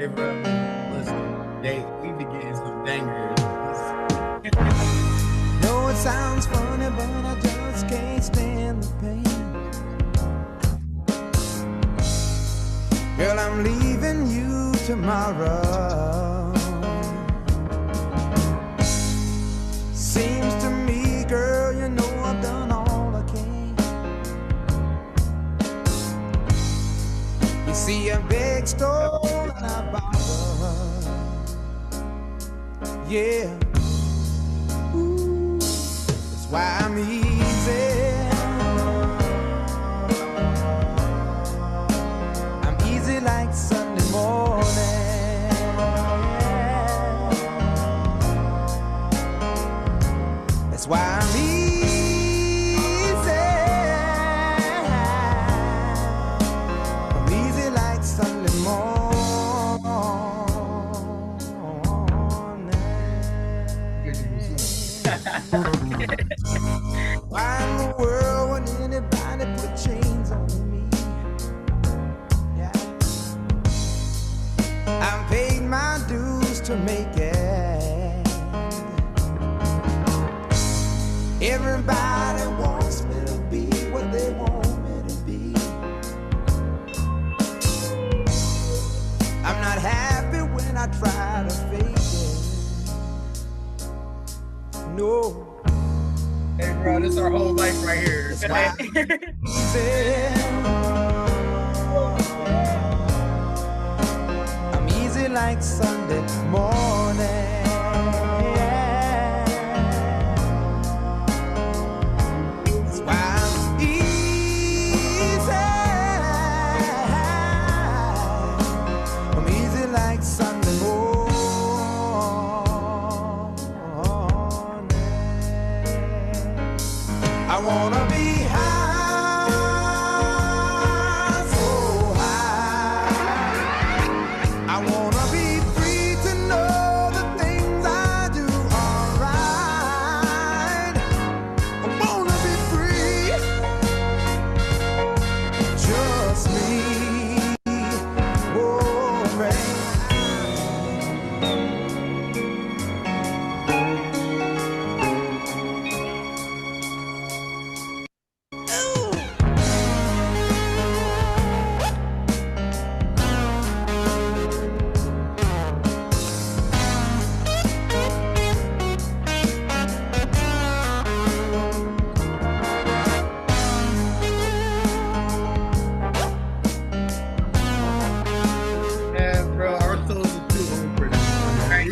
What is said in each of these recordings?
Hey, bro, listen, we be getting some bangers. No, it sounds funny, but I just can't stand the pain. Girl, I'm leaving you tomorrow. Seems to me, girl, you know I've done all I can. You see a big store and I borrow. Yeah. Ooh, that's why I'm easy. I'm easy like Sunday morning. That's why I'm easy. I'm easy like Sunday morning. Why in the world would anybody put chains on me? Yeah. I paid my dues to make it. Everybody wants me to be what they want me to be. I'm not happy when I try to fake it. No. Hey, bro, this is our whole life right here. I'm easy like Sunday morning. That's why I'm easy. I'm easy like Sunday morning. I wanna be high, so high. I wanna be free to know the things I do are right. I wanna be free, just me. Oh, man. Yeah, bro, our souls are too old for this one, right?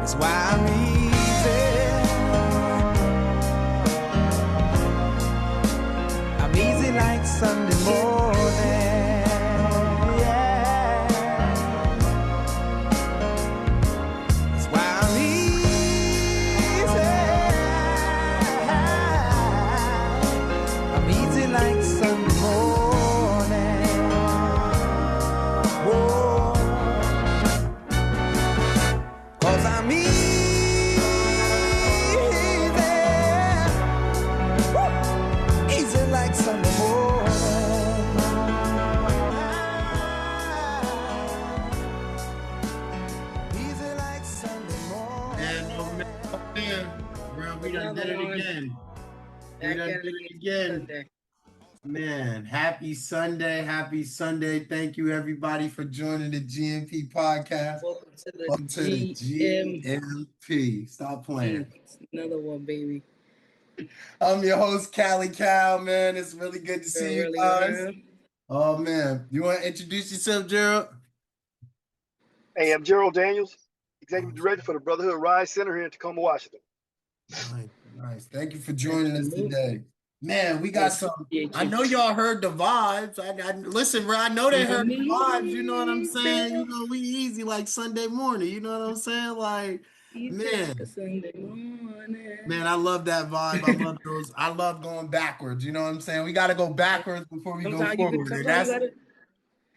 That's why I'm easy. I'm easy like Sunday morning. Yeah. That's why I'm easy. I'm easy like Sunday morning. Whoa. 'Cause I'm easy. Woo. Easy like Sunday morning. Easy like Sunday morning. And oh man, bro, we done did it again. We done did it again. Man, happy Sunday. Happy Sunday. Thank you, everybody, for joining the GMP podcast. Welcome to the GMP. Stop playing. Another one, baby. I'm your host, Callie Cal, man. It's really good to see you guys. Oh, man. You want to introduce yourself, Gerald? Hey, I'm Gerald Daniels, Executive Director for the Brotherhood Rise Center here in Tacoma, Washington. Nice. Thank you for joining us today. Man, we got some. I know y'all heard the vibes. I listen, bro. I know they heard the vibes. You know what I'm saying? You know, we easy like Sunday morning. You know what I'm saying? Like, man, Sunday morning. man, I love that vibe. I love those. I love going backwards. You know what I'm saying? We got to go backwards before we go forward. And that's,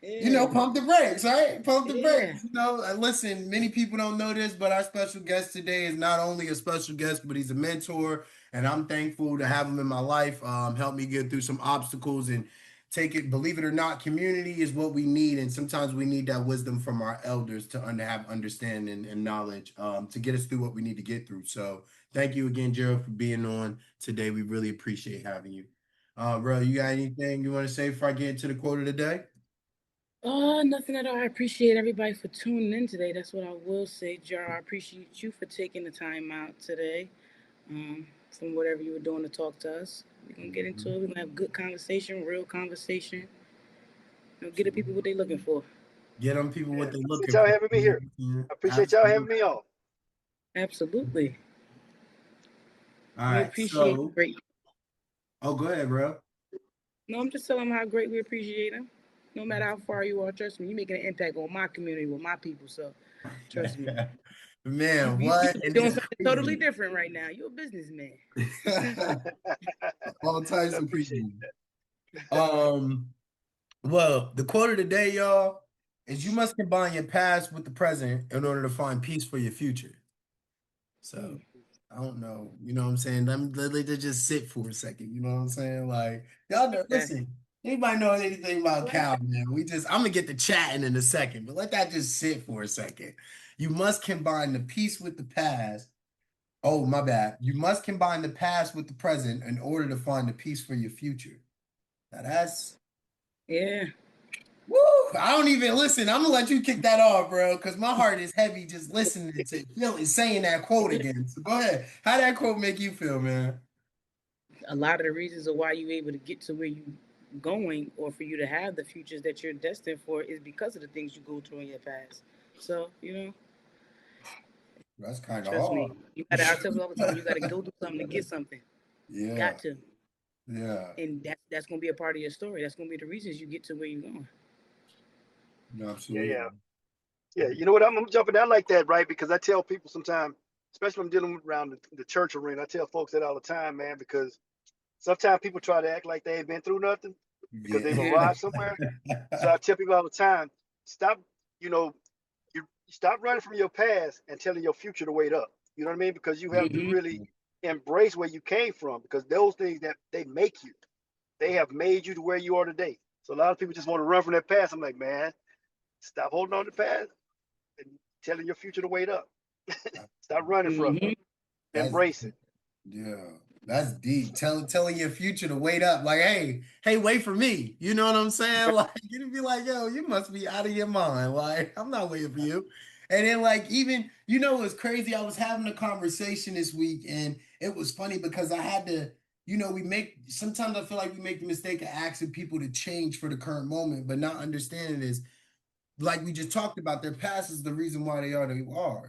you know, pump the brakes, right? Pump the brakes. You know, listen, many people don't know this, but our special guest today is not only a special guest, but he's a mentor. And I'm thankful to have him in my life, help me get through some obstacles and take it, believe it or not, community is what we need. And sometimes we need that wisdom from our elders to have understanding and knowledge to get us through what we need to get through. So thank you again, Gerald, for being on today. We really appreciate having you. Bro, you got anything you want to say before I get into the quote of the day? Nothing at all. I appreciate everybody for tuning in today. That's what I will say, Jar. I appreciate you for taking the time out today from whatever you were doing to talk to us. We're going to get into it. We're going to have good conversation, real conversation. Get the people what they're looking for. Get them people what they're looking for. Y'all having me here. I appreciate y'all having me on. Absolutely. All right. Appreciate great. Oh, go ahead, bro. No, I'm just telling them how great we appreciate them. No matter how far you are, trust me, you're making an impact on my community with my people. So, trust me. Man, what? You're doing something totally different right now. You're a businessman. All types of people. Well, the quote of the day, y'all, is you must combine your past with the present in order to find peace for your future. So, I don't know. You know what I'm saying? Let it just sit for a second. You know what I'm saying? Like, y'all know, listen, anybody know anything about Cal, man? I'm going to get to chatting in a second, but let that just sit for a second. You must combine the peace with the past. Oh, my bad. You must combine the past with the present in order to find the peace for your future. Now that's... Yeah. Woo! I don't even listen. I'm gonna let you kick that off, bro, because my heart is heavy just listening to saying that quote again. So go ahead. How that quote make you feel, man? A lot of the reasons of why you're able to get to where you going, or for you to have the futures that you're destined for, is because of the things you go through in your past. So that's kind of hard. Me, you gotta. I tell you all the time, you gotta go through something to get something. Yeah. Got to. Yeah. And that's gonna be a part of your story. That's gonna be the reasons you get to where you're going. No, absolutely. Yeah. You know what? I'm jumping out like that, right? Because I tell people sometimes, especially when I'm dealing around the church arena, I tell folks that all the time, man, because sometimes people try to act like they ain't been through nothing because they've arrived somewhere. So I tell people all the time, stop, you stop running from your past and telling your future to wait up. You know what I mean? Because you have to really embrace where you came from, because those things that they make you, they have made you to where you are today. So a lot of people just want to run from their past. I'm like, man, stop holding on to the past and telling your future to wait up. Stop running from it. Embrace it. Yeah. That's deep. Telling your future to wait up. Like, hey, wait for me. You know what I'm saying? Like, you'd be like, yo, you must be out of your mind. Like, I'm not waiting for you. And then, like, even, it's crazy. I was having a conversation this week, and it was funny because I had to, sometimes I feel like we make the mistake of asking people to change for the current moment, but not understanding is, like we just talked about, their past is the reason why they are.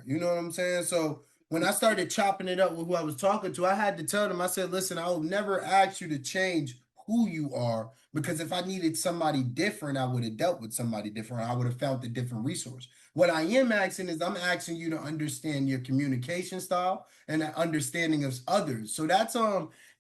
You know what I'm saying? So when I started chopping it up with who I was talking to, I had to tell them, I said, listen, I will never ask you to change who you are, because if I needed somebody different, I would have dealt with somebody different. I would have found a different resource. What I am asking is I'm asking you to understand your communication style and an understanding of others. So that's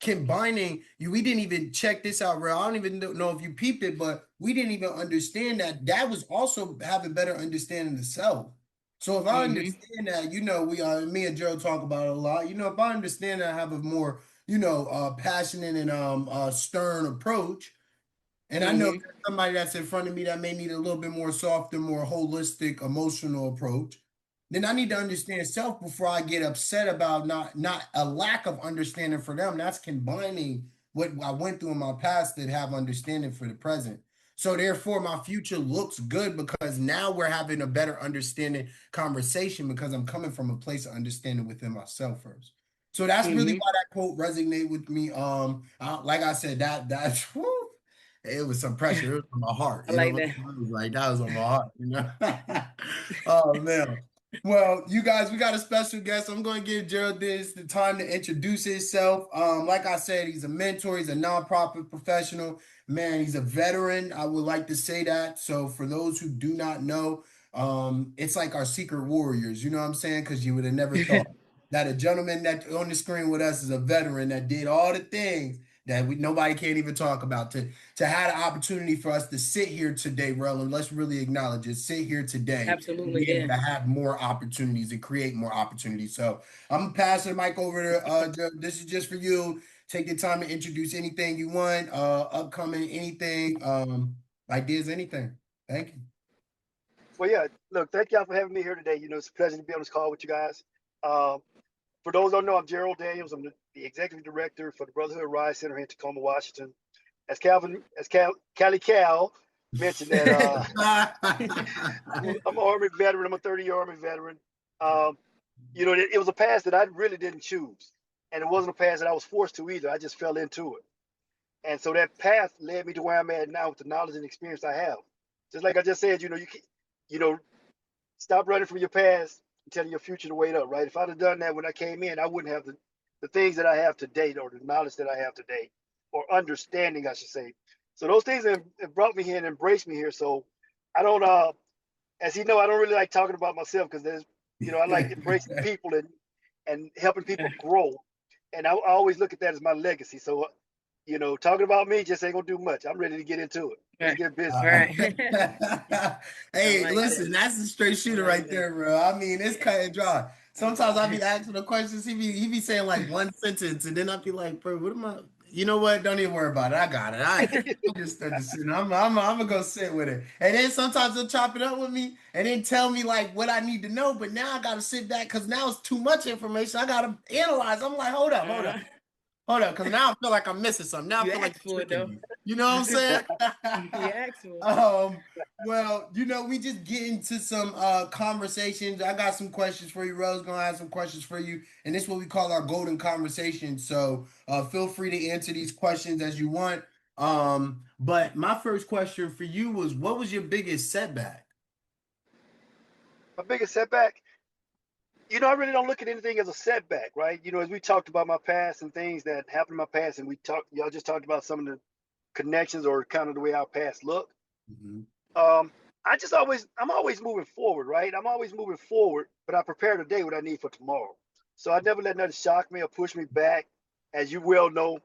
combining you. We didn't even check this out, bro. I don't even know if you peeped it, but we didn't even understand that was also having better understanding of self. So if I understand that, we are, me and Joe talk about it a lot. If I understand that I have a more, passionate and stern approach, and I know somebody that's in front of me that may need a little bit more softer, more holistic, emotional approach, then I need to understand self before I get upset about not a lack of understanding for them. That's combining what I went through in my past that have understanding for the present. So therefore, my future looks good because now we're having a better understanding conversation, because I'm coming from a place of understanding within myself first. So that's really why that quote resonated with me. Like I said, that's it was some pressure. It was on my heart. I like that. I was like, that was on my heart. Oh man. Well, you guys, we got a special guest. I'm going to give Gerald the time to introduce himself. Like I said, he's a mentor. He's a nonprofit professional. Man, he's a veteran. I would like to say that. So for those who do not know, it's like our secret warriors. You know what I'm saying? Because you would have never thought that a gentleman that on the screen with us is a veteran that did all the things that nobody can't even talk about, to have the opportunity for us to sit here today, Roland. Let's really acknowledge it. Sit here today. Absolutely, be able to have more opportunities and create more opportunities. So I'm gonna pass the mic over to Joe. This is just for you. take the time to introduce anything you want, upcoming anything, ideas, anything. Thank you. Well, yeah, look, thank y'all for having me here today. It's a pleasure to be on this call with you guys. For those who don't know, I'm Gerald Daniels. I'm the executive director for the Brotherhood Rise Center here in Tacoma, Washington. As Cali Cal mentioned that I'm an Army veteran. I'm a 30-year Army veteran. It was a path that I really didn't choose, and it wasn't a path that I was forced to either. I just fell into it, and so that path led me to where I'm at now with the knowledge and experience I have. Just like I just said, stop running from your past and telling your future to wait up, right? If I'd have done that when I came in, I wouldn't have the things that I have today, or the knowledge that I have today, or understanding, I should say. So those things have brought me here and embraced me here. So I don't, as you know, I don't really like talking about myself, because I like embracing people and helping people grow. And I always look at that as my legacy. So, talking about me just ain't gonna do much. I'm ready to get into it. Let's get busy. Hey, listen, that's a straight shooter right there, bro. I mean, it's cut and dry. Sometimes I be asking the questions, he be saying like one sentence, and then I be like, bro, what am I? You know what? Don't even worry about it. I got it. I understood the shit. I'm gonna go sit with it. And then sometimes they'll chop it up with me and then tell me like what I need to know. But now I gotta sit back because now it's too much information. I gotta analyze. I'm like, hold up. Hold up, because now I feel like I'm missing something. Now I feel like you're tricking me. You know what I'm saying? You asked for it. Well, we just get into some conversations. I got some questions for you. Rose gonna have some questions for you, and this is what we call our golden conversation. So feel free to answer these questions as you want. But my first question for you was, what was your biggest setback? My biggest setback, I really don't look at anything as a setback, right? As we talked about my past and things that happened in my past, and y'all just talked about some of the connections or kind of the way our past look. Mm-hmm. I'm always moving forward, right? I'm always moving forward, but I prepare today what I need for tomorrow. So I never let nothing shock me or push me back. As you well know,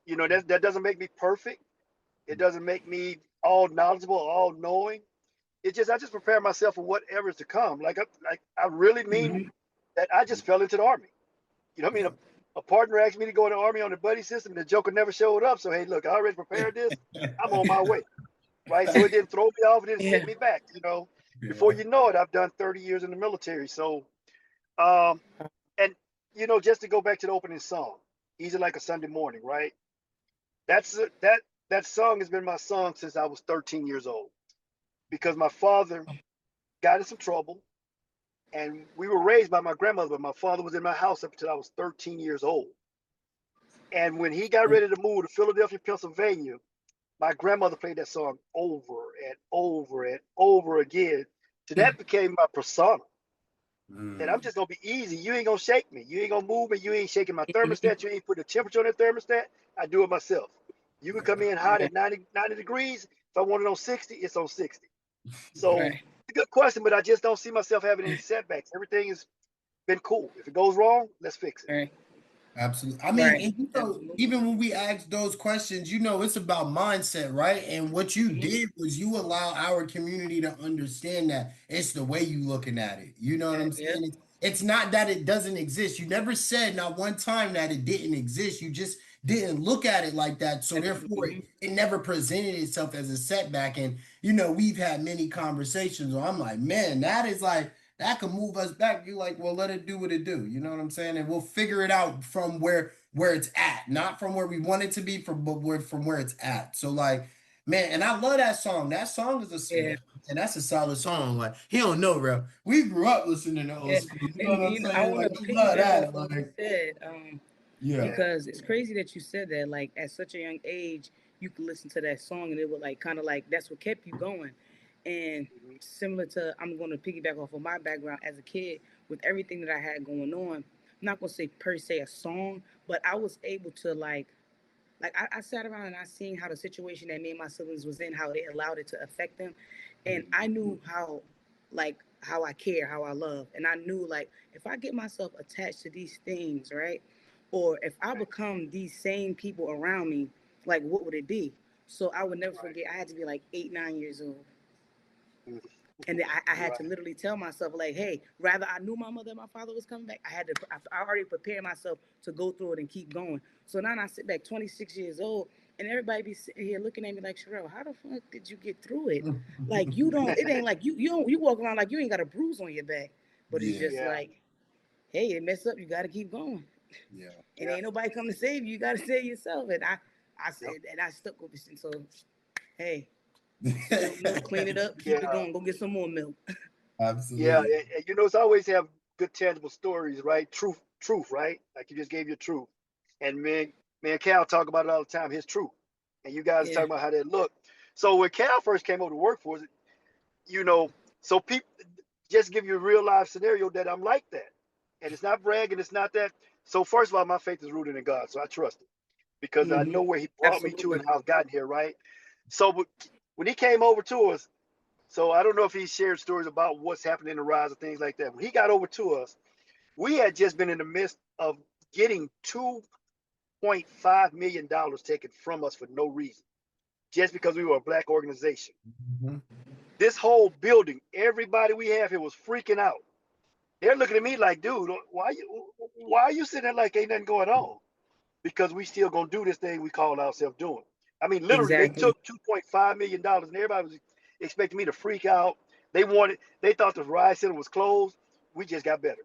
that doesn't make me perfect. It doesn't make me all knowledgeable, all knowing. I just prepare myself for whatever is to come. Like I really mean that I just fell into the Army. I mean? A partner asked me to go in the Army on the buddy system, and the Joker never showed up. So, hey, look, I already prepared this. I'm on my way, right? So it didn't throw me off. It didn't set me back, Before you know it, I've done 30 years in the military. So, and, just to go back to the opening song, Easy Like a Sunday Morning, right? That song has been my song since I was 13 years old, because my father got in some trouble. And we were raised by my grandmother, but my father was in my house up until I was 13 years old. And when he got ready to move to Philadelphia, Pennsylvania, my grandmother played that song over and over and over again. So that became my persona. That I'm just gonna be easy. You ain't gonna shake me. You ain't gonna move me. You ain't shaking my thermostat. You ain't putting the temperature on the thermostat. I do it myself. You can come in hot at 90 degrees. If I want it on 60, it's on 60. So it's a good question, but I just don't see myself having any setbacks. Everything has been cool. If it goes wrong, let's fix it. Absolutely. I mean, and even when we ask those questions, it's about mindset, right? And what you did was you allow our community to understand that it's the way you looking at it. You know what I'm saying? It's not that it doesn't exist. You never said not one time that it didn't exist. You just didn't look at it like that. So therefore, it never presented itself as a setback. And, we've had many conversations where I'm like, man, that is like, that could move us back. You're like, well, let it do what it do. You know what I'm saying? And we'll figure it out from where it's at, not from where we want it to be, from where it's at. So like, man, and I love that song. That song is and that's a solid song. Like, he don't know, bro. We grew up listening to old school. You know what I'm saying? I want to piggyback off what you said. Because it's crazy that you said that. Like, at such a young age, you could listen to that song and it would like kind of like that's what kept you going. And similar to, I'm going to piggyback off of my background as a kid with everything that I had going on. I'm not going to say per se a song, but I was able to I sat around and I seen how the situation that me and my siblings was in, how it allowed it to affect them, and I knew how I care, how I love, and I knew like if I get myself attached to these things, right, or if I become these same people around me, like what would it be? So I would never forget. I had to be like 8, 9 years old. And I had to literally tell myself, like, hey, rather I knew my mother and my father was coming back, I already prepared myself to go through it and keep going. So now I sit back 26 years old, and everybody be sitting here looking at me like, Sherelle, how the fuck did you get through it? Like, it ain't like you walk around like you ain't got a bruise on your back. But it's just like, hey, it messed up, you got to keep going. Yeah. And ain't nobody come to save you. You got to save yourself. And I said, and I stuck with it. So, hey, spilt milk, clean it up, keep it going. Go get some more milk. Absolutely. Yeah, and it's always have good tangible stories, right? Truth, right? Like you just gave your truth. And man, Cal talk about it all the time, his truth. And you guys talking about how that look. So when Cal first came over to work for us, so people just give you a real life scenario that I'm like that. And it's not bragging, it's not that. So first of all, my faith is rooted in God. So I trust it because I know where he brought me to and how I've gotten here, right? So when he came over to us, so I don't know if he shared stories about what's happening in the rise of things like that. When he got over to us, we had just been in the midst of getting $2.5 million taken from us for no reason, just because we were a Black organization. This whole building, everybody we have here was freaking out. They're looking at me like, dude, why are you sitting there like ain't nothing going on? Because we still gonna do this thing we call ourselves doing. I mean, literally, they took $2.5 million, and everybody was expecting me to freak out. They thought the Rise Center was closed. We just got better.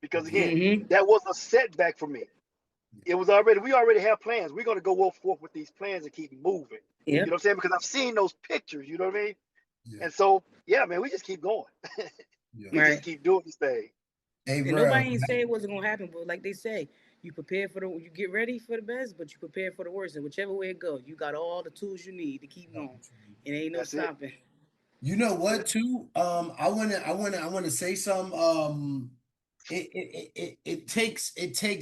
Because again, that was a setback for me. We already have plans. We're gonna go forth with these plans and keep moving. You know what I'm saying? Because I've seen those pictures, you know what I mean? And so, man, we just keep going. We just keep doing this thing. Hey, and nobody ain't say it wasn't gonna happen, but like they say, you prepare you get ready for the best, but you prepare for the worst. And whichever way it goes, you got all the tools you need to keep going. It ain't no stopping. You know what, too? I wanna say something. It takes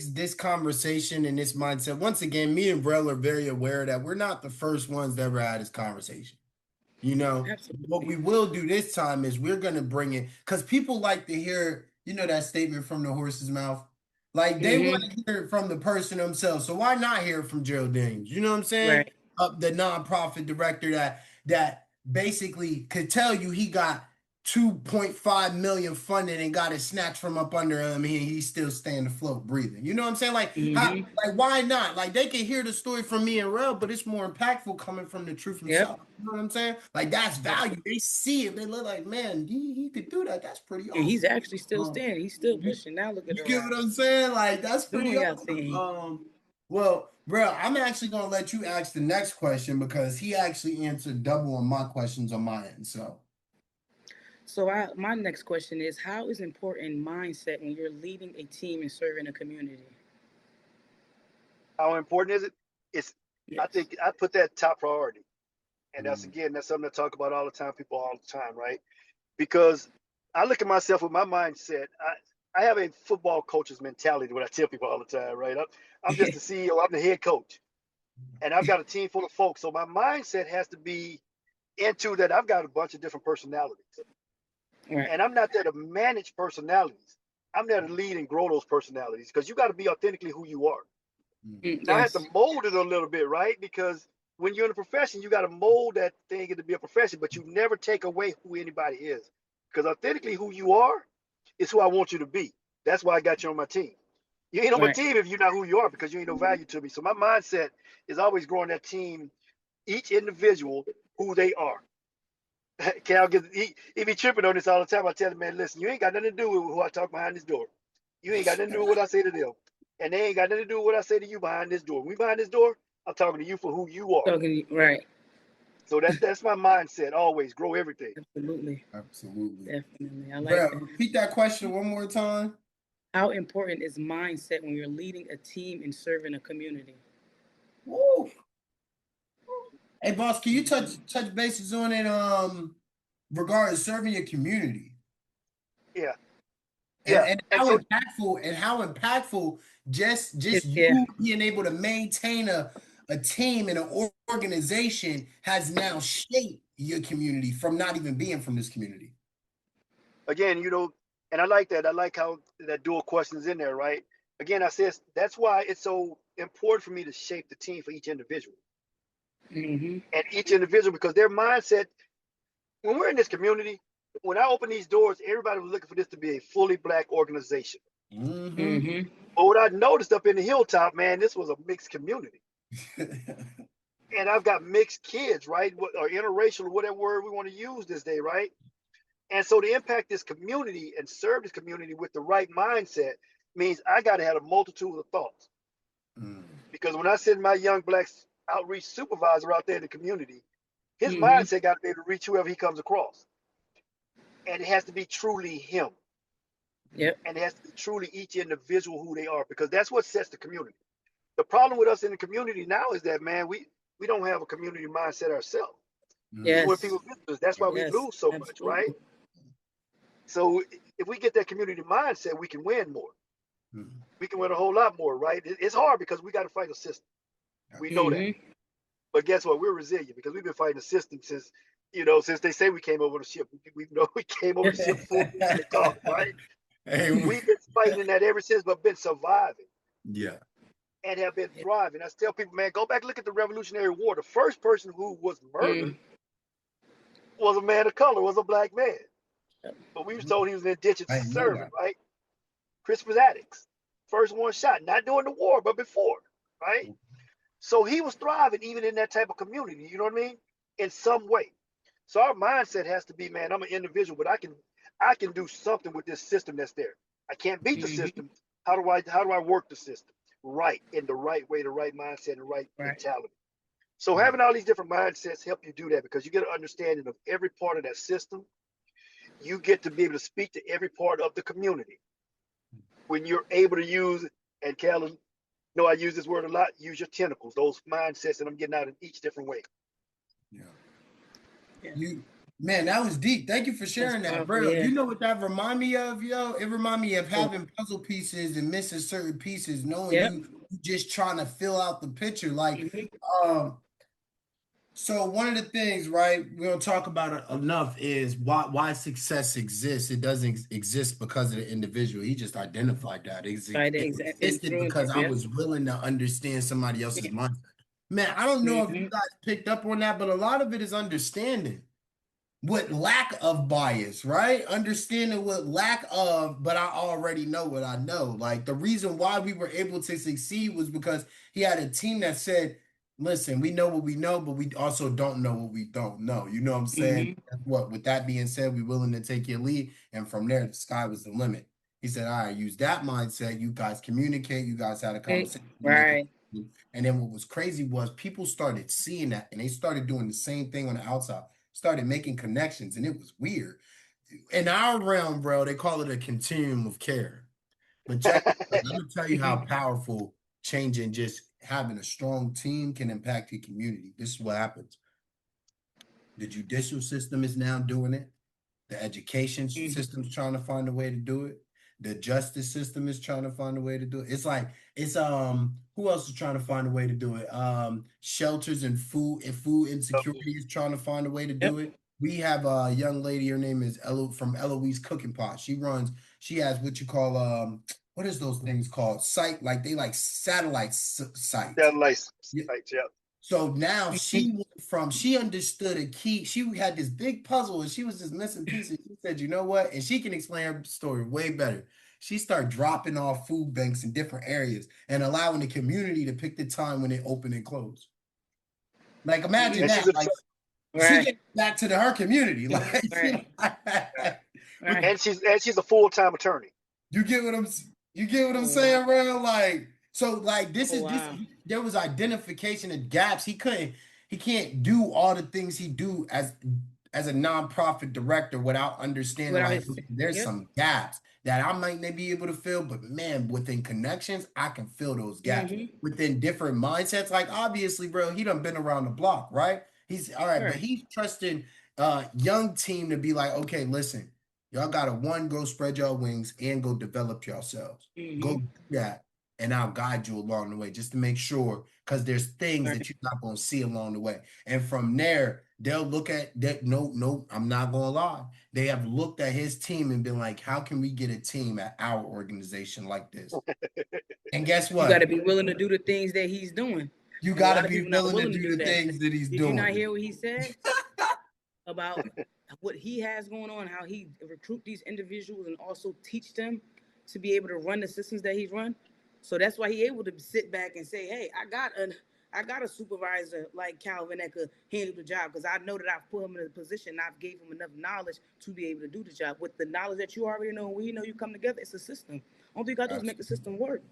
this conversation and this mindset. Once again, me and Brell are very aware that we're not the first ones that ever had this conversation. What we will do this time is we're gonna bring it because people like to hear, that statement from the horse's mouth. Like they want to hear it from the person themselves. So why not hear it from Gerald Daniels? You know what I'm saying? The nonprofit director that basically could tell you he got 2.5 million funded and got it snatched from up under him, and he's still staying afloat, breathing. You know what I'm saying? Like, why not? Like, they can hear the story from me and Rel, but it's more impactful coming from the truth himself. You know what I'm saying? Like, that's value. They see it. They look like, man, he could do that. That's pretty awesome. And he's actually still standing. He's still pushing. Now look at you get what I'm saying? Like, that's pretty awesome. Well, bro, I'm actually gonna let you ask the next question because he actually answered double on my questions on my end. So my next question is, how is important mindset when you're leading a team and serving a community? How important is it? I think I put that top priority. And that's something I talk about all the time, people all the time, right? Because I look at myself with my mindset. I have a football coach's mentality, what I tell people all the time, right? I'm just the CEO, I'm the head coach. And I've got a team full of folks. So my mindset has to be into that I've got a bunch of different personalities. And I'm not there to manage personalities. I'm there to lead and grow those personalities because you got to be authentically who you are. Now I have to mold it a little bit, right? Because when you're in a profession, you got to mold that thing to be a profession, but you never take away who anybody is. Because authentically who you are is who I want you to be. That's why I got you on my team. You ain't on my team if you're not who you are because you ain't no value to me. So my mindset is always growing that team, each individual, who they are. Cal he be tripping on this all the time. I tell him, man, listen, you ain't got nothing to do with who I talk behind this door. You ain't got nothing to do with what I say to them. And they ain't got nothing to do with what I say to you behind this door. When we behind this door, I'm talking to you for who you are. So that's my mindset. Always grow everything. Absolutely. Definitely. I like that. Repeat that question one more time. How important is mindset when you're leading a team and serving a community? Woo. Hey, boss, can you touch bases on it regarding serving your community? And how impactful just you being able to maintain a team and an organization has now shaped your community from not even being from this community. Again, and I like that. I like how that dual question's in there, right? Again, I said that's why it's so important for me to shape the team for each individual. And each individual, because their mindset, when we're in this community, when I opened these doors, everybody was looking for this to be a fully Black organization. Mm-hmm. But what I noticed up in the Hilltop, man, this was a mixed community. And I've got mixed kids, right? Or interracial, or whatever word we want to use this day, right? And so to impact this community and serve this community with the right mindset means I got to have a multitude of thoughts. Because when I send my young Black outreach supervisor out there in the community, his mindset got to be able to reach whoever he comes across. And it has to be truly him. Yep. And it has to be truly each individual who they are, because that's what sets the community. The problem with us in the community now is that, man, we don't have a community mindset ourselves. Yes. When people visit us, that's why we lose so much, right? So if we get that community mindset, we can win more. We can win a whole lot more, right? It's hard because we got to fight a system. We know that. But guess what? We're resilient because we've been fighting the system since, since they say we came over the ship. We know we came over the ship full talk, right? We've been fighting that ever since, but been surviving. Yeah. And have been thriving. I tell people, man, go back and look at the Revolutionary War. The first person who was murdered was a man of color, was a Black man. But we were told he was in ditches serving, right? Christmas addicts. First one shot, not during the war, but before, right? So he was thriving even in that type of community, you know what I mean? In some way. So our mindset has to be, man, I'm an individual, but I can do something with this system that's there. I can't beat the system. How do I work the system? Right, in the right way, the right mindset, and the right mentality. So having all these different mindsets help you do that, because you get an understanding of every part of that system. You get to be able to speak to every part of the community. When you're able to use, and Callan, I use this word a lot, use your tentacles, those mindsets that I'm getting out in each different way. Man, that was deep. Thank you for sharing that, bro. You know what that remind me of, yo? It remind me of having puzzle pieces and missing certain pieces, knowing you just trying to fill out the picture. Like, so one of the things, right, we don't talk about it enough is why success exists. It doesn't exist because of the individual. He just identified that. It existed because I was willing to understand somebody else's mindset. Man, I don't know if you guys picked up on that, but a lot of it is understanding. With lack of bias, right? Understanding what lack of, but I already know what I know. Like, the reason why we were able to succeed was because he had a team that said, listen, we know what we know, but we also don't know what we don't know. You know what I'm saying? With that being said, we're willing to take your lead. And from there, the sky was the limit. He said, all right, use that mindset. You guys communicate. You guys had a conversation. Right. And then what was crazy was people started seeing that, and they started doing the same thing on the outside. Started making connections, and it was weird. In our realm, bro, they call it a continuum of care. But check, let me tell you how powerful changing, just having a strong team can impact your community. This is what happens. The judicial system is now doing it. The education system is trying to find a way to do it. The justice system is trying to find a way to do it. It's like, who else is trying to find a way to do it? Shelters and food insecurity is trying to find a way to do it. We have a young lady, her name is from Eloise Cooking Pot. She has what you call, what is those things called? Satellite sites. Yeah. So now she understood a key. She had this big puzzle and she was just missing pieces. She said, you know what? And she can explain her story way better. She started dropping off food banks in different areas and allowing the community to pick the time when they open and close. Like, imagine that. Like, she gets back to her community. Like, and she's a full-time attorney. You get what I'm saying, bro? Like, so like this there was identification of gaps. He can't do all the things he do as a nonprofit director without understanding there's some gaps that I might not be able to fill, but man, within connections, I can fill those gaps within different mindsets. Like, obviously, bro, he done been around the block, right? He's all right, but he's trusting young team to be like, okay, listen, y'all gotta go spread your wings and go develop yourselves. Go do that. And I'll guide you along the way just to make sure, because there's things that you're not going to see along the way. And from there, they'll look at that. No, I'm not going to lie. They have looked at his team and been like, how can we get a team at our organization like this? And guess what? You got to be willing to do the things that he's doing. You got to be willing to do the things that he's doing. Did you not hear what he said? About, what he has going on, how he recruit these individuals and also teach them to be able to run the systems that he's run. So that's why he's able to sit back and say, hey, I got a supervisor like Calvin that could handle the job because I know that I've put him in a position, I've gave him enough knowledge to be able to do the job. With the knowledge that you already know, when you know you come together, it's a system. All you got to do is make the system work.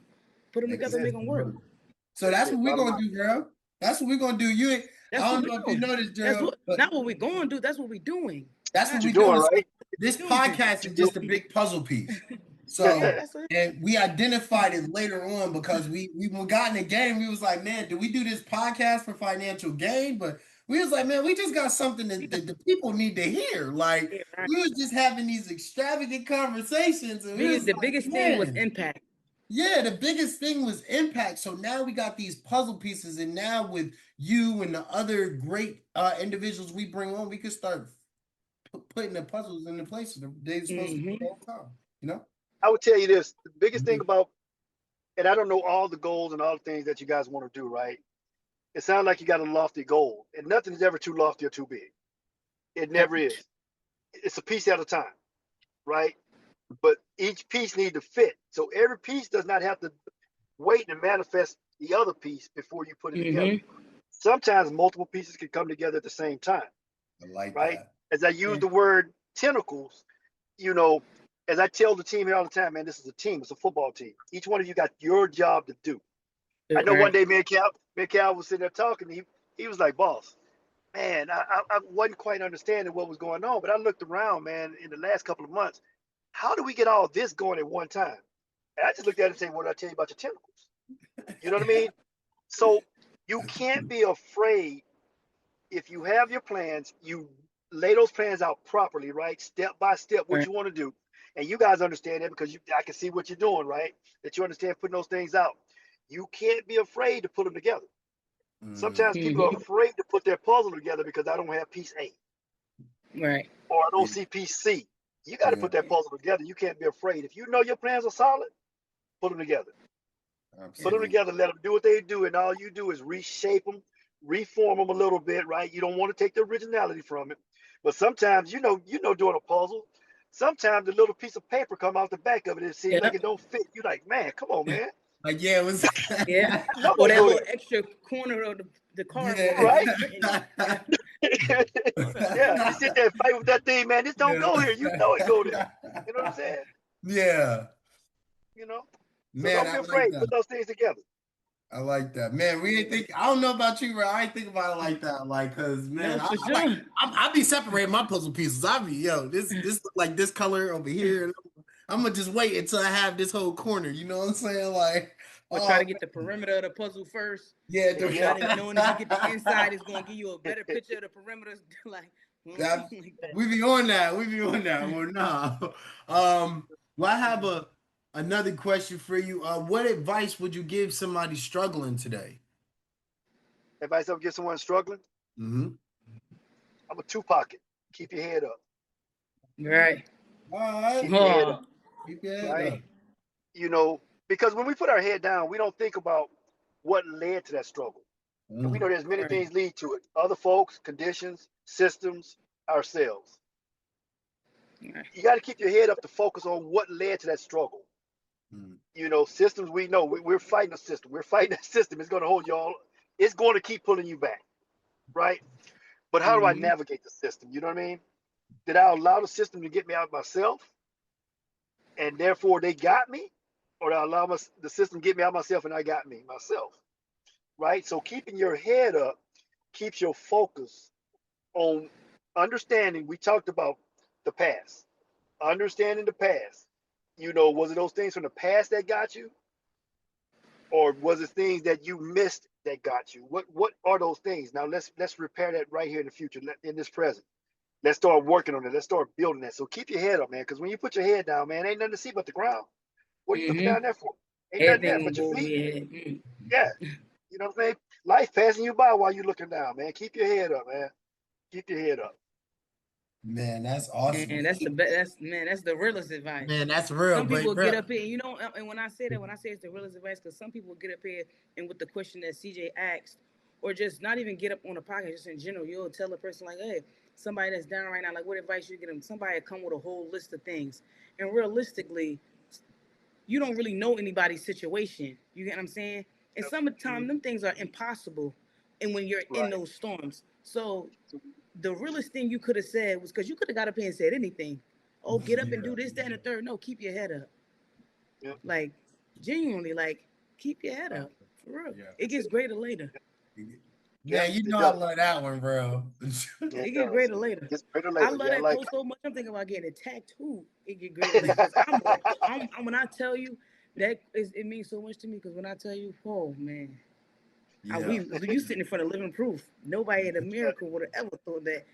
Put them together, make them work. So that's what we're gonna do, girl. That's what we're gonna do. I don't know if you know this, girl. Not what we're gonna do. That's what we're doing. That's what we're doing, doing. right? This podcast is just a big puzzle piece. So, and we identified it later on because we got in the game. We was like, man, do we do this podcast for financial gain? But we was like, man, we just got something that the people need to hear. Like, we was just having these extravagant conversations. And the biggest thing was impact. Yeah, the biggest thing was impact. So now we got these puzzle pieces, and now with you and the other great individuals we bring on, we can start putting the puzzles into place that they're supposed to put all the time. You know, I would tell you this: the biggest thing about, and I don't know all the goals and all the things that you guys want to do, right? It sounds like you got a lofty goal, and nothing is ever too lofty or too big. It never is. It's a piece at a time, right? But each piece needs to fit. So every piece does not have to wait and manifest the other piece before you put it together. Sometimes multiple pieces can come together at the same time. I like right? that. As I use the word tentacles, you know, as I tell the team here all the time, man, this is a team. It's a football team. Each one of you got your job to do. I know one day me and Cal was sitting there talking. He was like, boss, man, I wasn't quite understanding what was going on, but I looked around, man, in the last couple of months. How do we get all this going at one time? And I just looked at it and said, what did I tell you about your tentacles? You know what I mean? So you can't be afraid. If you have your plans, you lay those plans out properly, right? Step by step, what you want to do. And you guys understand that because I can see what you're doing, right? That you understand putting those things out. You can't be afraid to put them together. Sometimes people are afraid to put their puzzle together because I don't have piece A. Right. Or I don't see piece C. You got to put that puzzle together. You can't be afraid. If you know your plans are solid, put them together. Absolutely. Put them together, let them do what they do, and all you do is reshape them, reform them a little bit, right? You don't want to take the originality from it. But sometimes, you know, doing a puzzle, sometimes the little piece of paper come out the back of it and it seems like it don't fit. You're like, man, come on, man. Like, yeah, it was. Or that little extra corner of the card. Yeah. Right? Yeah, you sit there and fight with that thing, man. This don't go here. You know it go there. You know what I'm saying? Yeah. You know? So man, don't be afraid. Put those things together. I like that, man. We ain't think. I don't know about you, bro. I ain't think about it like that, like, cause man, I be separating my puzzle pieces. I be this like this color over here. I'm gonna just wait until I have this whole corner. You know what I'm saying? Like, or try to get the perimeter of the puzzle first. Yeah, knowing if you get the inside, it's gonna give you a better picture of the perimeter. Like, we be on that. Or nah. Well, I have another question for you. What advice would you give somebody struggling today? Advice I would give someone struggling? I'm a two-pocket. Keep your head up. Right. All right. Keep your head up. Keep your head up. You know, because when we put our head down, we don't think about what led to that struggle. And we know there's many things lead to it. Other folks, conditions, systems, ourselves. You got to keep your head up to focus on what led to that struggle. You know, systems, we know we're fighting a system. We're fighting a system. It's going to hold y'all. It's going to keep pulling you back, right? But how do I navigate the system? You know what I mean? Did I allow the system to get me out myself, and therefore they got me? Or did I allow the system to get me out myself and I got me myself, right? So keeping your head up keeps your focus on understanding. We talked about the past, understanding the past. You know, was it those things from the past that got you? Or was it things that you missed that got you? What are those things? Now let's repair that right here in the future, in this present. Let's start working on it. Let's start building that. So keep your head up, man, because when you put your head down, man, ain't nothing to see but the ground. What are you looking down there for? Ain't nothing there but your feet. Yeah. You know what I'm saying? Life passing you by while you're looking down, man. Keep your head up, man. Keep your head up. Man, that's awesome. Man, that's the best. That's the realest advice. Man, that's real. Some people get up here, and when I say it's the realest advice, because some people get up here and with the question that CJ asked, or just not even get up on the podcast, just in general, you'll tell a person like, hey, somebody that's down right now, like what advice you give them? Somebody come with a whole list of things, and realistically, you don't really know anybody's situation. You get what I'm saying? And some of the time, them things are impossible, and when you're in those storms, so the realest thing you could have said was because you could have got up here and said anything. Oh, get up and do this, that, and the third. No, keep your head up. Yep. Like, genuinely, like, keep your head up. For real. It gets greater later. Yeah, you know I love that one, bro. It get greater later. It's greater later. I love that quote so much. I'm thinking about getting a tattoo. It get greater later. Because I'm when I tell you that it means so much to me. Because when I tell you, oh man, you sitting in front of living proof. Nobody at America would have ever thought that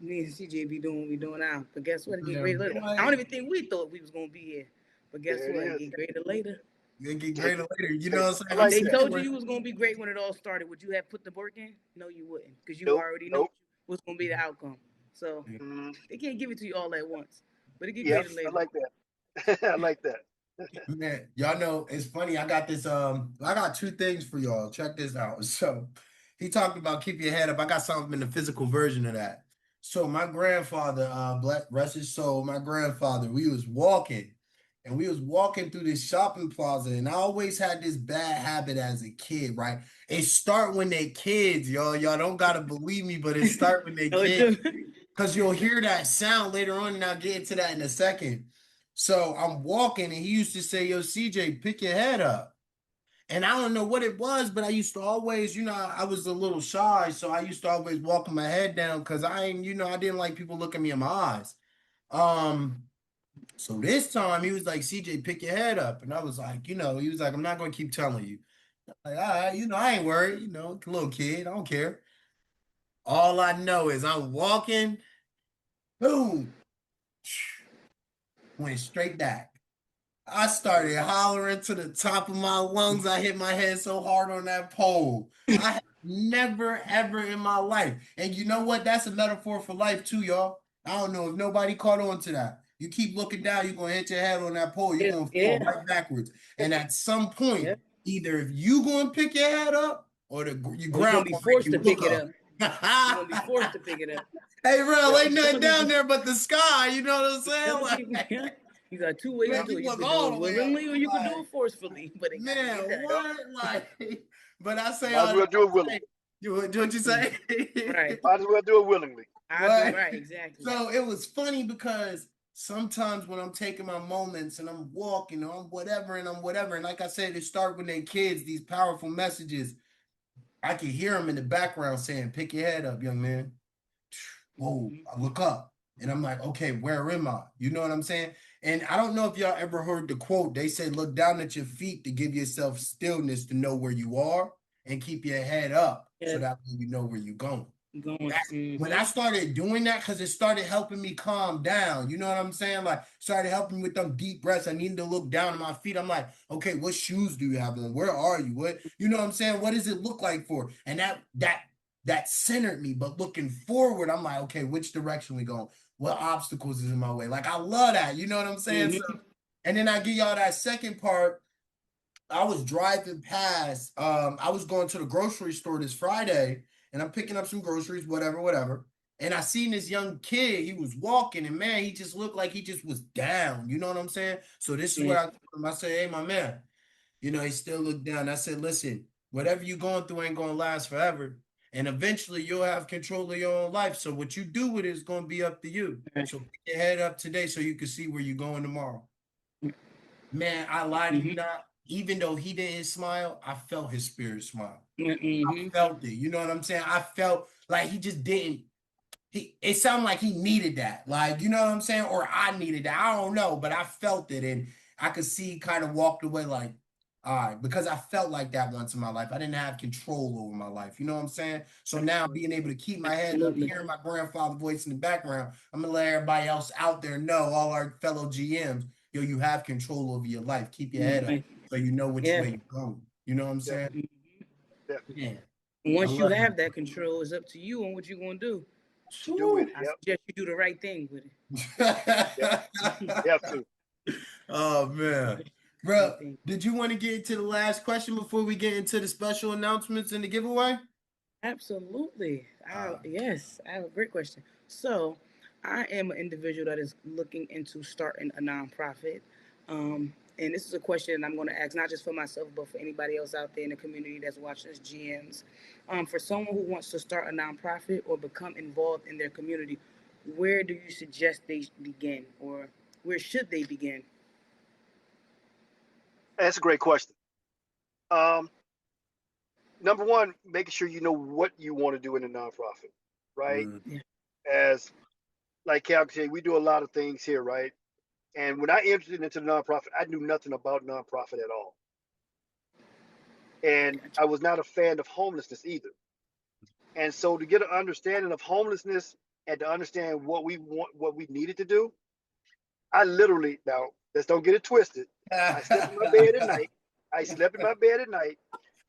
me and CJ be doing what we doing now. But guess what? It get greater later. I don't even think we thought we was gonna be here. But guess what? It get greater later. It get greater later. You know what I'm saying? They told you was gonna be great when it all started. Would you have put the work in? No, you wouldn't, because you already know what's gonna be the outcome. So they can't give it to you all at once. But it get greater later. I like that. I like that. Man, y'all know it's funny. I got this. I got two things for y'all. Check this out. So he talked about keep your head up. I got something in the physical version of that. So my grandfather, rest his soul, my grandfather, we was walking through this shopping plaza, and I always had this bad habit as a kid, right? It start when they kids, y'all. Y'all don't gotta believe me, but it start when they kids. Because you'll hear that sound later on, and I'll get into that in a second. So I'm walking, and he used to say, yo, CJ, pick your head up. And I don't know what it was, but I used to always, I was a little shy, so I used to always walk my head down because I didn't like people looking me in my eyes. So this time he was like, CJ, pick your head up. And I was like, he was like, I'm not going to keep telling you. Like, all right, I ain't worried, little kid, I don't care. All I know is I'm walking, boom, went straight back. I started hollering to the top of my lungs. I hit my head so hard on that pole. I have never, ever in my life. And you know what? That's a metaphor for life too, y'all. I don't know if nobody caught on to that. You keep looking down, you're going to hit your head on that pole. You're going to fall right backwards. And at some point, either if you going to pick your head up or your ground going to be forced to pick it up. You're going to be forced to pick it up. Hey, bro, ain't nothing down there but the sky. You know what I'm saying? Like, you got two ways to do it. You can do it willingly or you can do it forcefully. But what? But I say, might as well do it willingly. What you say? Right. Might as well do it willingly. Right, exactly. So it was funny because sometimes when I'm taking my moments and I'm walking or I'm whatever, and like I said, it started when they kids, these powerful messages, I can hear them in the background saying, pick your head up, young man. Whoa, I look up and I'm like, okay, where am I? You know what I'm saying? And I don't know if y'all ever heard the quote. They say, look down at your feet to give yourself stillness to know where you are and keep your head up so that way you know where you're going. When I started doing that, because it started helping me calm down, you know what I'm saying? Like, started helping me with them deep breaths. I needed to look down at my feet. I'm like, okay, what shoes do you have on? Where are you? What, you know what I'm saying? What does it look like for? And that centered me. But looking forward, I'm like, okay, which direction we going? What obstacles is in my way? Like, I love that. You know what I'm saying? So, and then I give y'all that second part. I was driving past. I was going to the grocery store this Friday, and I'm picking up some groceries, whatever. And I seen this young kid. He was walking, and man, he just looked like he just was down. You know what I'm saying? So this is what I told him. I said, hey, my man, he still looked down. I said, listen, whatever you're going through ain't going to last forever. And eventually you'll have control of your own life. So what you do with it is going to be up to you. So pick your head up today so you can see where you're going tomorrow. Man, I lied to you not. Even though he didn't smile, I felt his spirit smile. I felt it. You know what I'm saying? I felt like he just didn't. It sounded like he needed that. Like, you know what I'm saying? Or I needed that. I don't know, but I felt it. And I could see he kind of walked away like, all right, because I felt like that once in my life. I didn't have control over my life. You know what I'm saying? So now being able to keep my head up, hearing my grandfather's voice in the background, I'm going to let everybody else out there know, all our fellow GMs, yo, you have control over your life. Keep your head up so you know which way you're going. You know what I'm saying? Yeah. Once you have that control, it's up to you on what you're going to do. Do it. I suggest you do the right thing with it. You have to. Oh, man. Bro, did you want to get into the last question before we get into the special announcements and the giveaway? Absolutely. Yes, I have a great question. So, I am an individual that is looking into starting a nonprofit. And this is a question that I'm going to ask not just for myself, but for anybody else out there in the community that's watching us, GMs. For someone who wants to start a nonprofit or become involved in their community, where do you suggest they begin, or where should they begin? That's a great question. Um, Number one, making sure you know what you want to do in a nonprofit, right? Yeah. As like Cal said, we do a lot of things here, right? And when I entered into the nonprofit, I knew nothing about nonprofit at all. And Gotcha. I was not a fan of homelessness either. And so to get an understanding of homelessness and to understand what we want, what we needed to do, I literally, now let's don't get it twisted. I slept in my bed at night. I slept in my bed at night,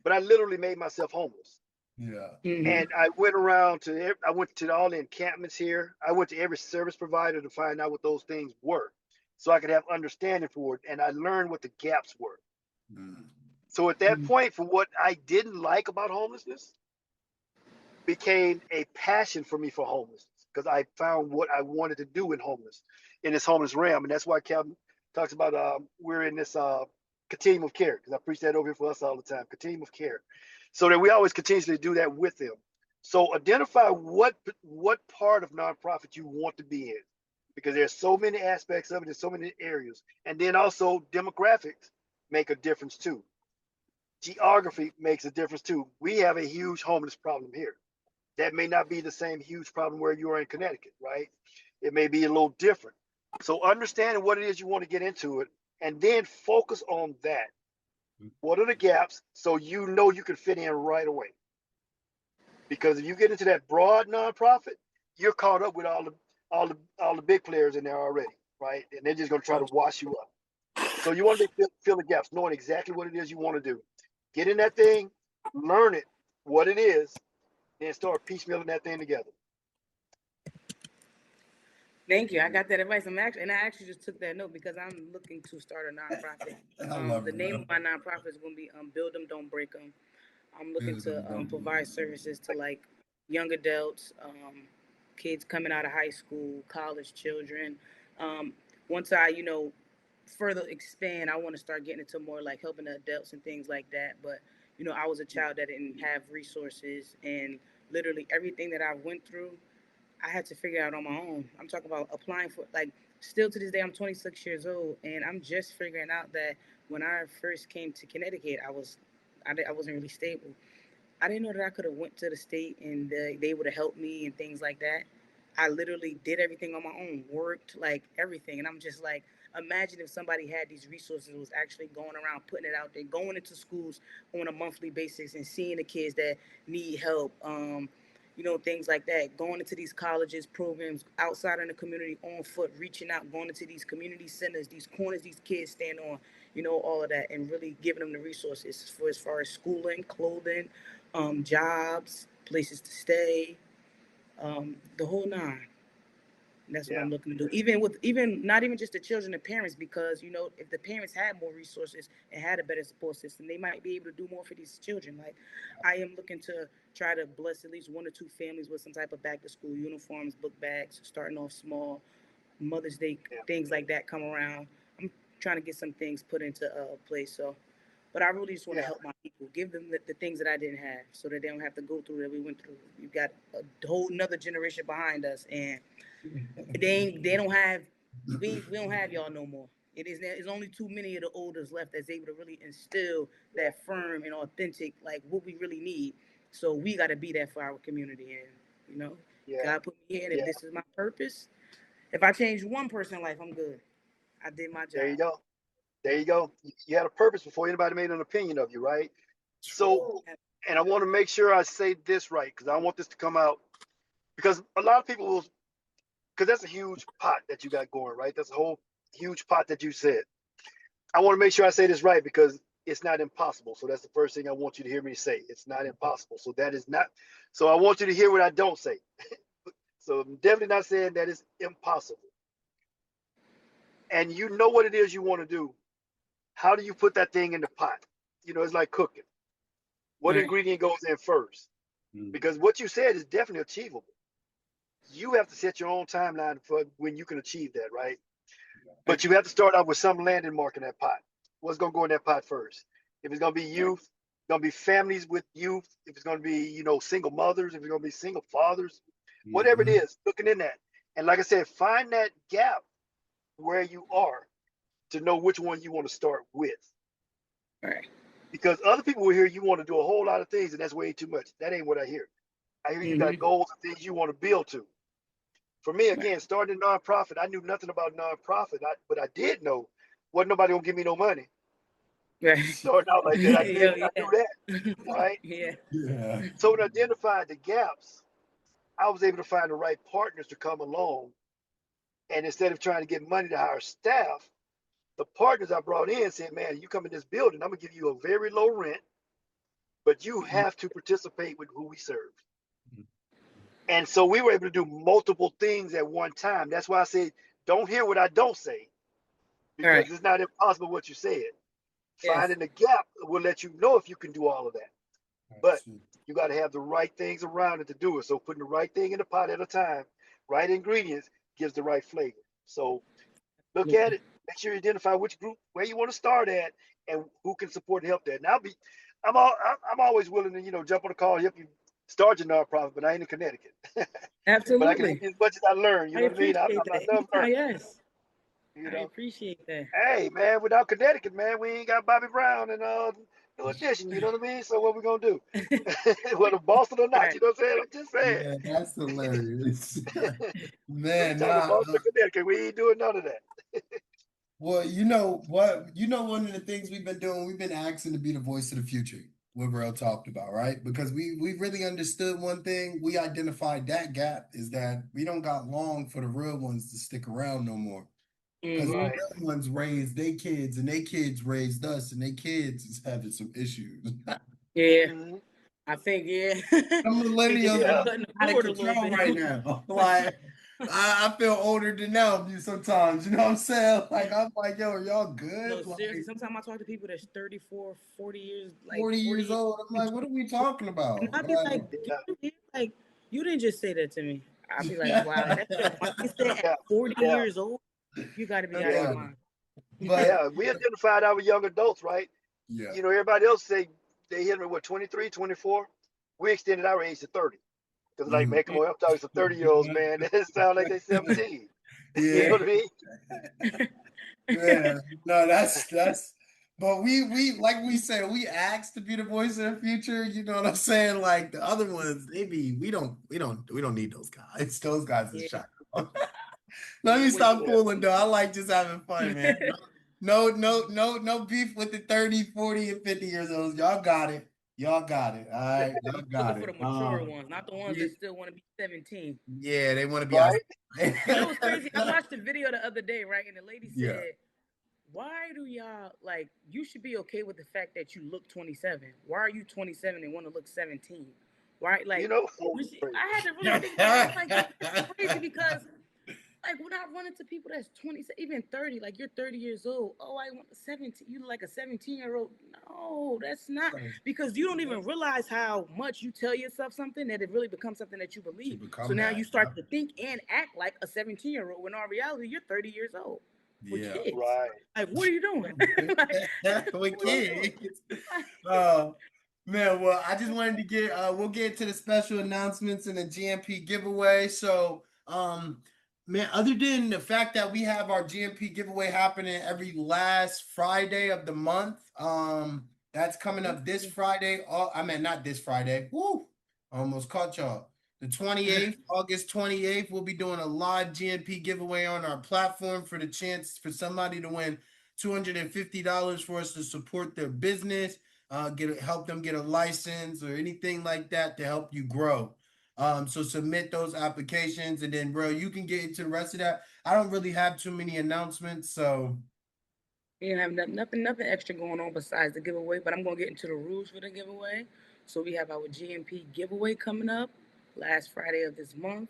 but I literally made myself homeless. Yeah. Mm-hmm. And I went around to, I went to all the encampments here. I went to every service provider to find out what those things were so I could have understanding for it. And I learned what the gaps were. Mm. So at that point, for what I didn't like about homelessness, became a passion for me for homelessness because I found what I wanted to do in this homeless realm. And that's why Calvin talks about we're in this continuum of care, because I preach that over here for us all the time, continuum of care, so that we always continuously do that with them. So identify what part of nonprofit you want to be in, because there's so many aspects of it, there's so many areas. And then also demographics make a difference too. Geography makes a difference too. We have a huge homeless problem here. That may not be the same huge problem where you are in Connecticut, right? It may be a little different. So understanding what it is you want to get into it, and then focus on that. What are the gaps so you know you can fit in right away? Because if you get into that broad nonprofit, you're caught up with all the big players in there already, right? And they're just going to try to wash you up. So you want to fill the gaps, knowing exactly what it is you want to do. Get in that thing, learn it, what it is, then start piecemealing that thing together. Thank you. I got that advice. I actually just took that note because I'm looking to start a nonprofit. I love The it, name man. of my nonprofit is going to be Build Them, Don't Break Them. I'm looking Build to them, don't provide services to like young adults, kids coming out of high school, college children. Um, Once I, further expand, I want to start getting into more like helping the adults and things like that. But I was a child that didn't have resources, and literally everything that I went through, I had to figure out on my own. I'm talking about applying for like still to this day I'm 26 years old and I'm just figuring out that when I first came to Connecticut I wasn't really stable. I didn't know that I could have went to the state and they would have helped me and things like that. I literally did everything on my own, worked like everything, and I'm just like, imagine if somebody had these resources, was actually going around putting it out there, going into schools on a monthly basis and seeing the kids that need help. Things like that. Going into these colleges, programs outside in the community on foot, reaching out, going into these community centers, these corners these kids stand on, all of that, and really giving them the resources for as far as schooling, clothing, jobs, places to stay, the whole nine. That's what Yeah, I'm looking to do. Even not even just the children, the parents, because if the parents had more resources and had a better support system, they might be able to do more for these children. Like I am looking to try to bless at least one or two families with some type of back to school uniforms, book bags, starting off small. Mother's Day yeah, things like that come around. I'm trying to get some things put into place. So, but I really just want to yeah, help my people, give them the things that I didn't have, so that they don't have to go through that we went through. We've got a whole another generation behind us, and they don't have we don't have y'all no more. There's only too many of the olders left that's able to really instill that firm and authentic like what we really need. So we got to be that for our community, and yeah, God put me here, and if yeah. this is my purpose, if I change one person's life, I'm good. I did my There you job. go. There you go. You had a purpose before anybody made an opinion of you, right? So, True. and I want to make sure I say this right because I want this to come out because a lot of people will, because that's a huge pot that you got going, right? That's a whole huge pot that you said. I want to make sure I say this right because it's not impossible. So that's the first thing I want you to hear me say. It's not impossible. So that is not. So I want you to hear what I don't say. So I'm definitely not saying that it's impossible. And you know what it is you want to do. How do you put that thing in the pot? It's like cooking. What Right. ingredient goes in first? Mm. Because what you said is definitely achievable. you have to set your own timeline for when you can achieve that, right? But you have to start out with some landing mark in that pot. What's going to go in that pot first? If it's going to be youth, it's going to be families with youth. If it's going to be, single mothers, if it's going to be single fathers, whatever it is, looking in that. And like I said, find that gap where you are to know which one you want to start with. Right. Because other people will hear you want to do a whole lot of things, and that's way too much. That ain't what I hear. I hear you got goals and things you want to build to. For me, again, starting a nonprofit, I knew nothing about nonprofit, but I did know wasn't nobody gonna give me no money. Right. Starting out like that, I knew that, right? Yeah. So when I identified the gaps, I was able to find the right partners to come along. And instead of trying to get money to hire staff, the partners I brought in said, man, you come in this building, I'm gonna give you a very low rent, but you have to participate with who we serve. And so we were able to do multiple things at one time. That's why I say, don't hear what I don't say, because it's not impossible what you said. Finding the gap will let you know if you can do all of that. But you got to have the right things around it to do it. So putting the right thing in the pot at a time, right ingredients, gives the right flavor. So look at it. Make sure you identify which group, where you want to start at, and who can support and help that. And I'm always willing to jump on a call, help you start your nonprofit, but I ain't in Connecticut. Absolutely. But I can help you as much as I learn. You know what I mean? I love learning. Yes. I appreciate that. Hey, man, without Connecticut, man, we ain't got Bobby Brown and New Edition. You know what I mean? So what we gonna do? Whether Boston or not, you know what I'm saying? I'm just saying. Yeah, that's hilarious. Man, Boston, Connecticut, we ain't doing none of that. Well, you know what? One of the things we've been doing, we've been asking to be the voice of the future. What Real talked about, right? Because we really understood one thing. We identified that gap is that we don't got long for the real ones to stick around no more. Because the real ones raised their kids, and their kids raised us, and their kids is having some issues. I think I'm millennials out of control right now. Like I feel older than them sometimes. You know what I'm saying? Like I'm like, yo, are y'all good? No, seriously. Sometimes I talk to people that's 34, 40 years, like 40 years old. I'm like, what are we talking about? And I'd be like, you didn't just say that to me. I'd be like, wow, that's at 40 years old. You got to be out of your mind. But we identified our young adults, right? Yeah. Everybody else say they hit me 23, 24. We extended our age to 30. Because like, man, come on, I'm talking to 30-year-olds, man. That sound like they 17. You know what I mean? Yeah. No, that's but we like we said, we asked to be the voice of the future. You know what I'm saying? Like the other ones, we don't need those guys. Those guys is shot. Let me stop fooling though. I like just having fun, man. No beef with the 30, 40, and 50 years old. Y'all got it. Y'all got it. All right. Y'all got it. For the mature ones, not the ones that still want to be 17. Yeah, they want to be right. You know what's crazy? I watched a video the other day, right? And the lady said, why do y'all, like, you should be okay with the fact that you look 27. Why are you 27 and want to look 17? Why, like, I had to really think about it. Like, that's crazy because, like, when I run into people that's 20, even 30, like, you're 30 years old. Oh, I want 17. You look like a 17-year-old. No, that's not. Because you don't even realize how much you tell yourself something that it really becomes something that you believe. So now you start to think and act like a 17-year-old when in reality, you're 30 years old. With kids. Right. Like, what are you doing? With kids. Man, well, I just wanted to get we'll get to the special announcements and the GMP giveaway. So man, other than the fact that we have our GMP giveaway happening every last Friday of the month, that's coming up this Friday. Not this Friday. Woo! Almost caught y'all. The 28th, August 28th, we'll be doing a live GMP giveaway on our platform for the chance for somebody to win $250 for us to support their business, help them get a license or anything like that to help you grow. So submit those applications, and then, bro, you can get into the rest of that. I don't really have too many announcements, so you have nothing extra going on besides the giveaway. But I'm gonna get into the rules for the giveaway. So we have our GMP giveaway coming up last Friday of this month.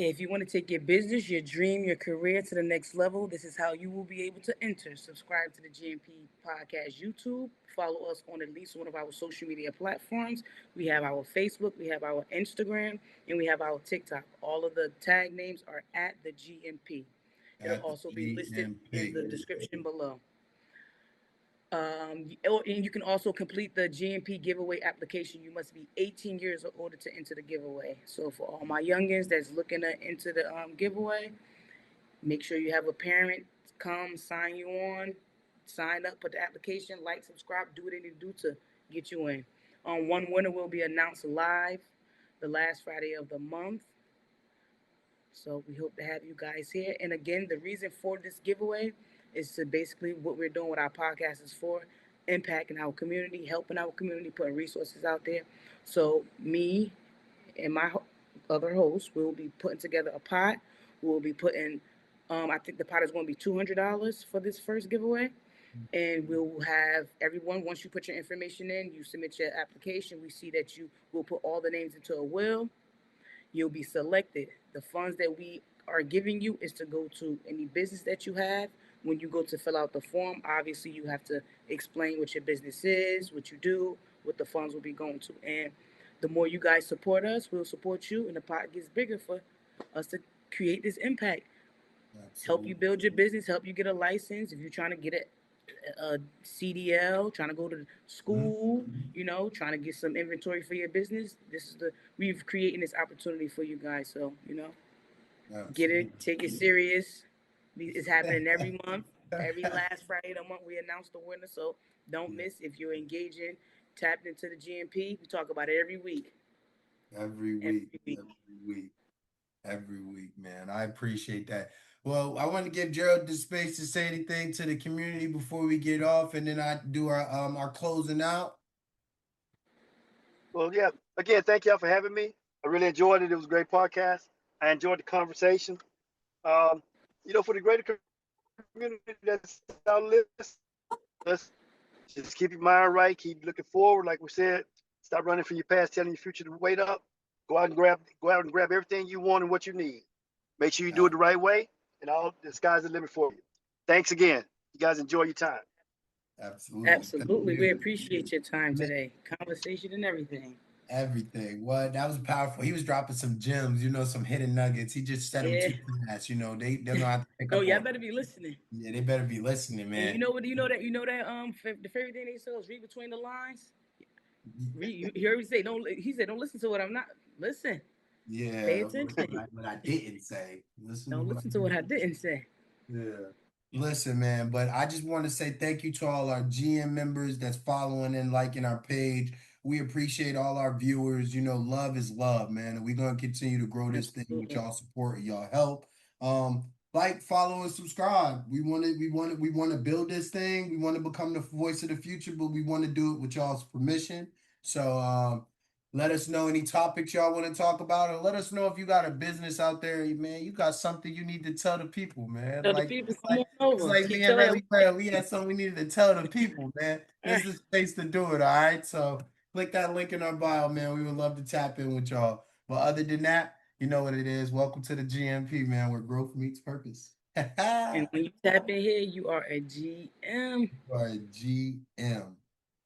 If you want to take your business, your dream, your career to the next level, this is how you will be able to enter. Subscribe to the GMP Podcast YouTube. Follow us on at least one of our social media platforms. We have our Facebook, we have our Instagram, and we have our TikTok. All of the tag names are at the GMP. It'll also be listed in the description below. And you can also complete the GMP giveaway application. You must be 18 years or older to enter the giveaway. So for all my youngins that's looking to enter the giveaway, make sure you have a parent come sign you on, sign up, put the application, like, subscribe, do what they need to do to get you in. One winner will be announced live the last Friday of the month. So we hope to have you guys here. And again, the reason for this giveaway is to basically what we're doing with our podcast is for impacting our community, helping our community, putting resources out there. So me and my other hosts will be putting together a pot. We'll be putting, I think the pot is going to be $200 for this first giveaway. And we'll have everyone, once you put your information in, you submit your application, we see that you will put all the names into a will. You'll be selected. The funds that we are giving you is to go to any business that you have. When you go to fill out the form, obviously you have to explain what your business is, what you do, what the funds will be going to. And the more you guys support us, we'll support you, and the pot gets bigger for us to create this impact. Absolutely. Help you build your business, help you get a license. If you're trying to get a CDL, trying to go to school, trying to get some inventory for your business, we've created this opportunity for you guys. So, Absolutely. Get it, take it serious. It's happening every month. Every last Friday of the month, we announce the winner. So don't miss. If you're engaging, tapped into the GMP, we talk about it every week. Every week, man. I appreciate that. Well, I want to give Gerald the space to say anything to the community before we get off, and then I do our closing out. Well, yeah. Again, thank y'all for having me. I really enjoyed it. It was a great podcast. I enjoyed the conversation. For the greater community that's out listening, let's just keep your mind right. Keep looking forward. Like we said, stop running for your past, telling your future to wait up. Go out and grab everything you want and what you need. Make sure you do it the right way, and the sky's the limit for you. Thanks again. You guys enjoy your time. Absolutely. We appreciate your time today. Conversation and everything. What that was powerful. He was dropping some gems, some hidden nuggets. He just said them too fast. They don't know how to pick up. Oh, y'all better be listening. Yeah, they better be listening, man. And you know that the favorite thing they say is read between the lines. You heard me say don't. He said don't listen to what I'm not. Listen. Yeah. Pay attention. What I didn't say. Don't listen to what I didn't say. Yeah. Listen, man, but I just want to say thank you to all our GM members that's following and liking our page. We appreciate all our viewers. Love is love, man. And we're going to continue to grow this thing with y'all support and y'all help. Like, follow, and subscribe. We want to build this thing. We want to become the voice of the future, but we want to do it with y'all's permission. So let us know any topics y'all want to talk about, or let us know if you got a business out there, man. You got something you need to tell the people, man. Tell the people, come on over. It's like me and Remy Bell, we had something we needed to tell the people, man. This is the space to do it, all right? So click that link in our bio, man. We would love to tap in with y'all. But other than that, you know what it is. Welcome to the GMP, man, where growth meets purpose. And when you tap in here, you are a GM. You are a GM.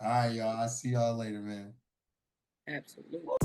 All right, y'all. I'll see y'all later, man. Absolutely.